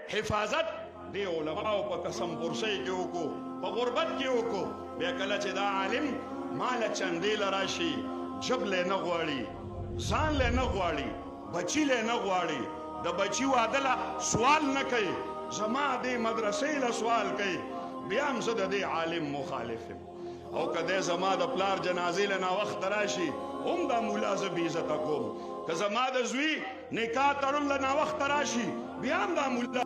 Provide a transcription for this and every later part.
حفاظت دی علماء په قسم پرسی کې وکړو په غربت کې وکړو بیا کله چې دا عالم مال چندې لراشي جب له نه غواړي ځان له نه غواړي بچی له نه غواړي د بچی وادله سوال نه کوي زما دې مدرسې له سوال کوي بیا هم زه د دې عالم مخالف یم او کده زما د پلار جنازې له ناوخته راشي هم دا مولا زه بې عزته کوم که زما د زوی نکاح تړل له ناوخته راشي بیا هم دا مولا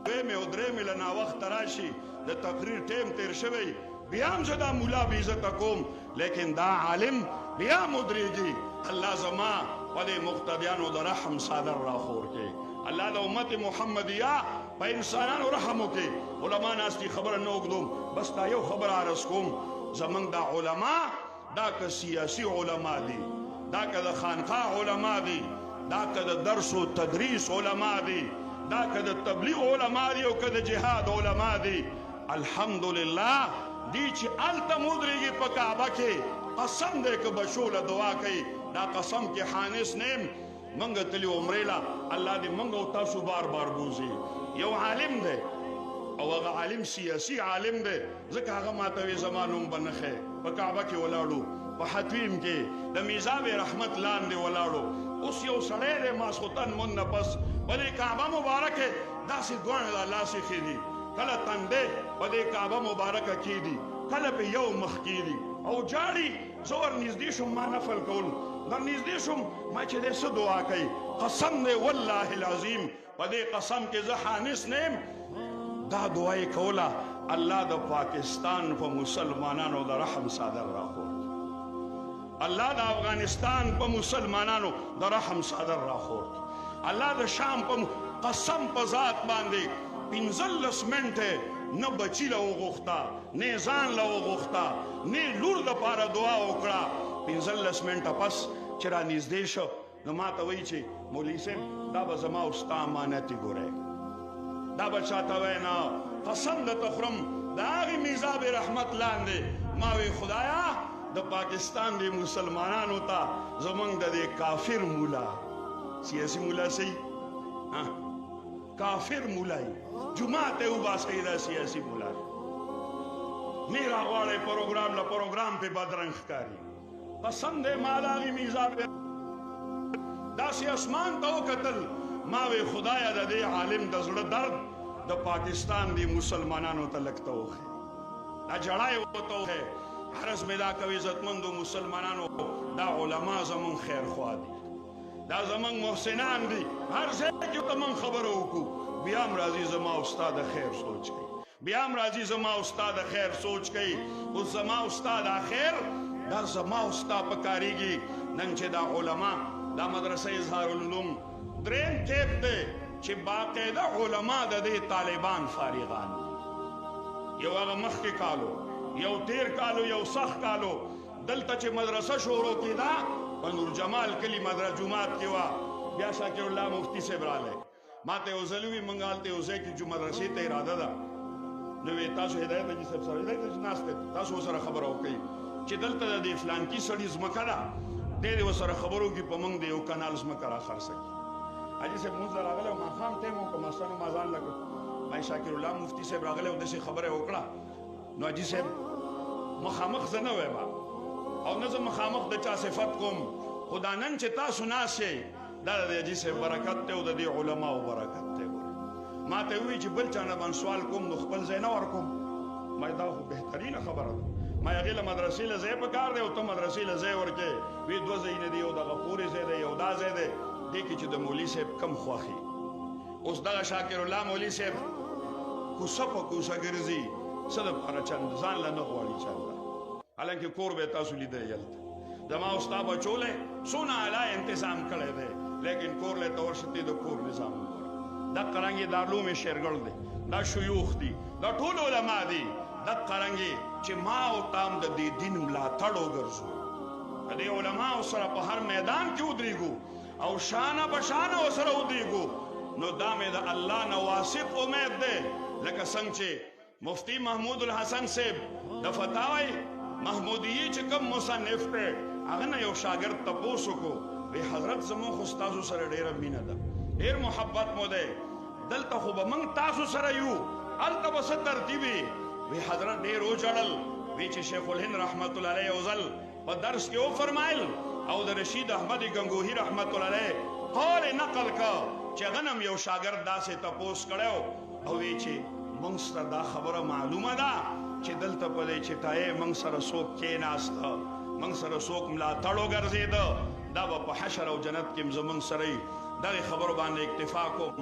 دویمې او درېمې له ناوخته راشي د تقریر ټیم تیر شوی بیا هم زه دا مولا بې عزته کوم لیکن دا عالم بیا هم ودرېږي الله زما په دې مقتدیانو د رحم صادر راخور کړي الله د امت محمدیه په انسانانو رحم وکړي علما ناستي خبره نه اوږدوم بس دا یو خبره عرض کوم زمونږ دا علما دا که سیاسي علما دي دا که د خانقاه علما دي دا که د درس و تدریس علما دي دا که د تبلیغ علما دي او که د جهاد علما دي الحمدلله دی چې هلته ودرېږي په کعبه کې قسم دی که بچوله دعا کوي دا قسم کې حانس نیم منګ تلی عمرې له الله دې منګ او تاسو بار بار بوزي یو عالم دی او هغه عالم سیاسي عالم دی ځکه هغه ماته وی زما نوم به نښی په کعبه کې ولاړو په حتویم کې د میزاب رحمت لاندې ولاړو اوس یو سړی دی ماسخوتن مون نه پس په دې کعبه مبارکه داسې دواړه د الله سیخې دي کله تندې په دې کعبه مبارکه کې دي کله په یو مخ کې دي او جاړي زه ورنږدې شوم ما نفل کول ورنږدې شوم ما چې دی څه دعا کوي قسم دی والله العظیم په دې قسم کې زه حانس نیم دا دعا یې کوله الله د پاکستان په مسلمانانو د رحم صادر راخور الله د افغانستان په مسلمانانو د رحم صادر راخور الله د شام په قسم په ذات باندې 15 منټه نه بچی له وغوښته نه ځان له وغوښته نه لور دپاره دعا وکړه 15 منټه پس چې را نږدې شو نو ما ته وایي چې مولوي صاحب دا به زما او ستا امانت یې ګورئ دا به چاته وایي نه قسم درته خورم د هغې میزاب رحمت لاندې ما وی خدایا د پاکستان د مسلمانانو ته زمونږ د دې کافر مولا سیاسي مولا صحیح کافر مولای جماعت ته وباسئ دا سیاسي مولا نه راغواړئ پروګرام له پروګرام پې بدرنګ ښکاري قسم دی ما د هغې میزاب داسې اسمان ته وکتل ما وی خدایا د دې عالم د زړه درد د پاکستان د مسلمانانو ته لږ ته وښیې دا جړا یې ورته وښیې عرض مې دا کوي عزتمندو مسلمانانو دا علما زمونږ خیرخوا دي دا زمونږ محسنان دي هر ځای کې ورته موږ خبره وکړو بیا هم راځي زما او ستا د خیر سوچ کوي بیا هم راځي زما او ستا د خیر سوچ کوي اوس زما او ستا دا خیر دا زما او ستا په کارېږي نن چې دا علما دا مدرسه اظهار العلوم درېیم ټیپ دی چې باقاعده علما د دې طالبان فارغان یو هغه مخکې کالو یو تیر کالو یو سخت کالو دلته چې مدرسه شروع کېده په نور جمال کلي مدرسه جومات کې وه بیا شاکر الله مفتی صاحب رالی ما ته یو ځل ووي موږ هلته یو ځای کې مدرسې ته اراده ده نو وی تاسو هدایت حاجي صاحب سره هدایت حاجي ناست دی تاسو ورسره خبره وکړئ چې دلته د دې فلانکي سړي ځمکه ده دی دې ورسره خبرو کې په موږ د یو کنال ځمکه راخرڅه کړي حاجي صاحب مونځ له راغلی او ماښام ټایم و که ماسپښین ما ځان لګو ما شاکر الله مفتی صاحب راغلی او داسې خبره یې وکړه نو حاجي صاحب مخامخ زه نه وایم او نه زه مخامخ د چا صفت کوم خو دا نن چې تاسو ناست یئ دا د حاجي صاحب برکت دی او د دې علماو برکت دی ما ته ووایي چې بل چا نه باندې سوال کوم نو خپل ځای نه ورکوم ما دا خو بهترینه خبره ده ما هغې له مدرسې له ځای پکار دی او ته مدرسې له ځای ورکې وی دوه ځایونه دي یو دغه پورې ځای دی یو دا ځای دی دې کې چې د مولوي صاحب کم خوښي اوس دغه شاکر الله مولوي صاحب کوڅه په کوڅه ګرځي څه دپاره چند ځان له نه غواړي چنده حالانکې کور به یې تاسو لیدی هلته زما او ستا بچو لی څونه اعلی انتظام کړی دی لیکن کور لی ته ورشه تی د کور نظام وګوره دقه رنګ یې دارالعلوم شیرګل دی دا شیوخ دي دا ټول علما دي دقه رنګ چې ما او تام د دې دین ملاتړ وګرځو د دې علماو سره په هر میدان کې ودرېږو او شانه به شانه ورسره ودرېږو نو دا مې د الله نه واثق امید دی لکه څنګه چې مفتی محمود الحسن صاحب د فتاوی محمودیه چې کوم مصنف ته هغه نه یو شاګرد تپوسو کو وی حضرت زمو خو تاسو سره ډیره مینه ده ډیر محبت مو ده دلته خو به موږ تاسو سره یو الته به څه ترتیبي وی حضرت ډیر وجړل وی چې شیخ الهند رحمت الله علیه وزل په درس کې و فرمایل او د رشید احمد گنگوهی رحمت الله علیه قول نقل کا چې غنم یو شاګرد داسې تپوس کړو او وی چې موږ سره دا خبره معلومه ده چې دلته په دې چټای موږ سره څوک کېناسته موږ سره څوک ملاتړ وګرځېده دا به په حشر او جنت کې زموږ سره دا خبرو باندې اکتفا کوم